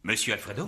Monsieur Alfredo,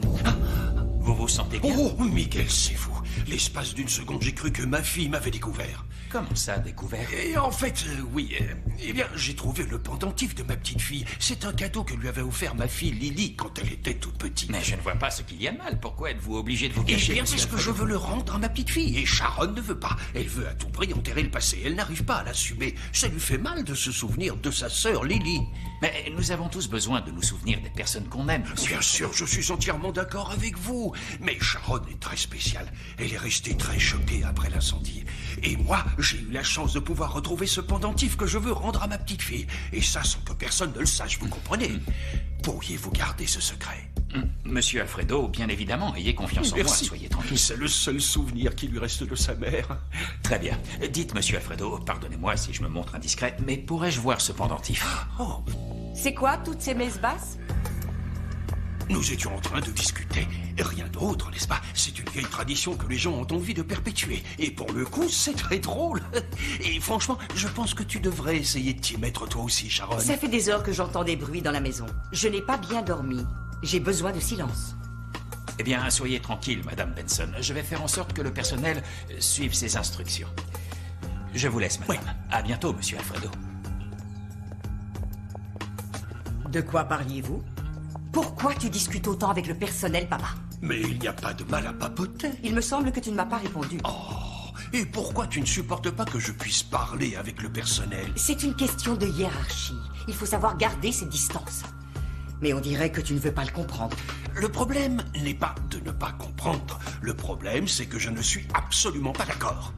vous vous sentez bien? Oh, Miguel, c'est vous. L'espace d'une seconde, j'ai cru que ma fille m'avait découvert. Comment ça, découvert? Et en fait, oui, eh bien, j'ai trouvé le pendentif de ma petite fille. C'est un cadeau que lui avait offert ma fille Lily quand elle était toute petite. Mais je ne vois pas ce qu'il y a de mal. Pourquoi êtes-vous obligé de vous Eh cacher, bien, monsieur parce que je Alfredo? veux le rendre à ma petite fille. Et Sharon ne veut pas. Elle veut à tout prix enterrer le passé. Elle n'arrive pas à l'assumer. Ça lui fait mal de se souvenir de sa sœur Lily. Mais nous avons tous besoin de nous souvenir des personnes qu'on aime, monsieur. Bien sûr, je suis entièrement d'accord avec vous. Mais Sharon est très spéciale. Elle est restée très choquée après l'incendie. Et moi, j'ai eu la chance de pouvoir retrouver ce pendentif que je veux rendre à ma petite fille. Et ça sans que personne ne le sache, vous comprenez? Pourriez-vous garder ce secret? Monsieur Alfredo, bien évidemment, ayez confiance en moi, Merci. soyez tranquille. C'est le seul souvenir qui lui reste de sa mère. Très bien. Dites, monsieur Alfredo, pardonnez-moi si je me montre indiscret, mais pourrais-je voir ce pendentif? Oh, C'est quoi toutes ces messes basses? nous étions en train de discuter. Rien d'autre, n'est-ce pas? C'est une vieille tradition que les gens ont envie de perpétuer. Et pour le coup, c'est très drôle. Et franchement, je pense que tu devrais essayer de t'y mettre toi aussi, Sharon. Ça fait des heures que j'entends des bruits dans la maison. Je n'ai pas bien dormi. J'ai besoin de silence. Eh bien, soyez tranquille, madame Benson. Je vais faire en sorte que le personnel suive ses instructions. Je vous laisse, madame. Oui. À bientôt, monsieur Alfredo. De quoi parliez-vous? Pourquoi tu discutes autant avec le personnel, papa? Mais il n'y a pas de mal à papoter. Il me semble que tu ne m'as pas répondu. Et pourquoi tu ne supportes pas que je puisse parler avec le personnel? C'est une question de hiérarchie. Il faut savoir garder ses distances. Mais on dirait que tu ne veux pas le comprendre. Le problème n'est pas de ne pas comprendre. Le problème, c'est que je ne suis absolument pas d'accord.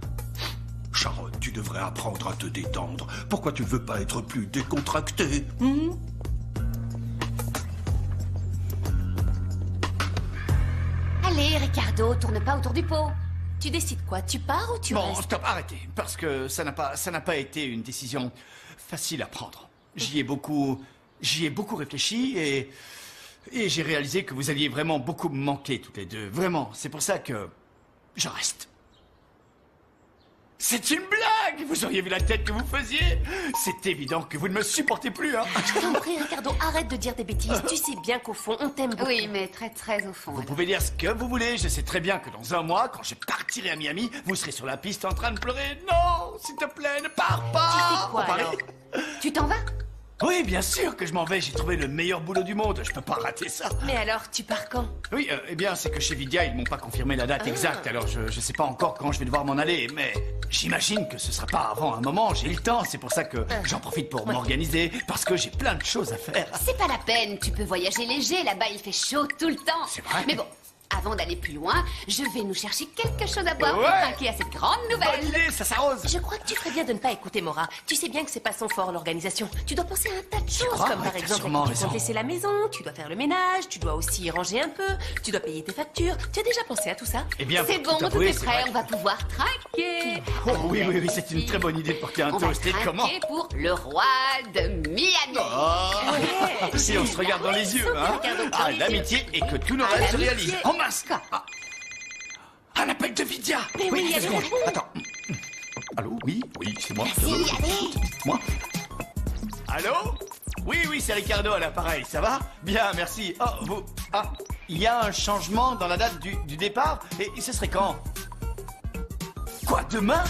Sharon, tu devrais apprendre à te détendre. Pourquoi tu ne veux pas être plus décontracté? Allez, Ricardo, tourne pas autour du pot. Tu décides quoi? Tu pars ou tu Bon, restes? stop, arrêtez. Parce que ça n'a pas été une décision facile à prendre. J'y ai beaucoup réfléchi et j'ai réalisé que vous alliez vraiment beaucoup me manquer toutes les deux. Vraiment, c'est pour ça que je reste. C'est une blague! Vous auriez vu la tête que vous faisiez? C'est évident que vous ne me supportez plus, hein? Je t'en prie, Ricardo, arrête de dire des bêtises. Tu sais bien qu'au fond, on t'aime beaucoup. Oui, mais très très au fond. Vous alors. pouvez dire ce que vous voulez, je sais très bien que dans un mois, quand je partirai à Miami, vous serez sur la piste en train de pleurer. Non, s'il te plaît, ne pars pas! Tu fais quoi, On parlait- alors? Tu t'en vas? Oui, bien sûr que je m'en vais, j'ai trouvé le meilleur boulot du monde, je peux pas rater ça. Mais alors, tu pars quand? Oui, eh bien, c'est que chez Vidia, ils m'ont pas confirmé la date exacte, alors je sais pas encore quand je vais devoir m'en aller, mais j'imagine que ce sera pas avant un moment, j'ai le temps, c'est pour ça que j'en profite pour m'organiser, parce que j'ai plein de choses à faire. C'est pas la peine, tu peux voyager léger, là-bas il fait chaud tout le temps. C'est vrai. Mais bon, avant d'aller plus loin, je vais nous chercher quelque chose à boire Ouais. pour trinquer à cette grande Bonne nouvelle. idée, ça s'arrose. Je crois que tu ferais bien de ne pas écouter Maura. Tu sais bien que c'est pas son fort, l'organisation. Tu dois penser à un tas de choses, crois, comme ouais, par t'as exemple sûrement quand tu raison. comptes laisser la maison, tu dois faire le ménage, tu dois aussi ranger un peu, tu dois payer tes factures. Tu as déjà pensé à tout ça? Eh bien, C'est pour bon, tout avouer, est c'est prêt, vrai on va pouvoir trinquer. Oh, oui, c'est une très bonne idée de porter un On va toast, et comment? trinquer pour le roi de Miami. Oh, si on se regarde dans les yeux, hein? Regarde dans Ah, les l'amitié et que tout le Ah, reste se l'amitié. réalise. En masse. Ah. Un appel de Vidia. Mais oui, deux allez, secondes. allez. Attends. Allô, oui, c'est moi. Si, allez. Moi. Allô? Oui, c'est Ricardo à l'appareil, ça va? Bien, merci. Oh, vous... Ah, il y a un changement dans la date du départ? Et ce serait quand? Quoi, demain?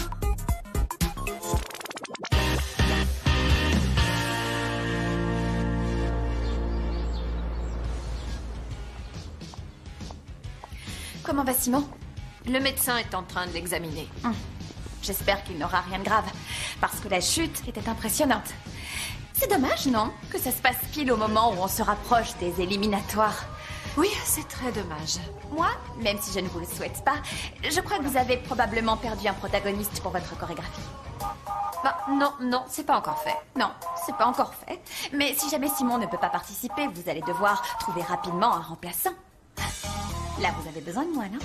Comment va Simon? Le médecin est en train de l'examiner. J'espère qu'il n'aura rien de grave, parce que la chute était impressionnante. C'est dommage, non? Que ça se passe pile au moment où on se rapproche des éliminatoires. Oui, c'est très dommage. Moi, même si je ne vous le souhaite pas, je crois que vous avez probablement perdu un protagoniste pour votre chorégraphie. Non, c'est pas encore fait. Non, c'est pas encore fait. Mais si jamais Simon ne peut pas participer, vous allez devoir trouver rapidement un remplaçant. Là, vous avez besoin de moi, non?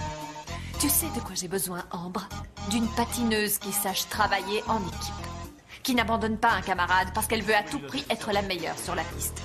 Tu sais de quoi j'ai besoin, Ambre? D'une patineuse qui sache travailler en équipe. Qui n'abandonne pas un camarade parce qu'elle veut à tout prix être la meilleure sur la piste.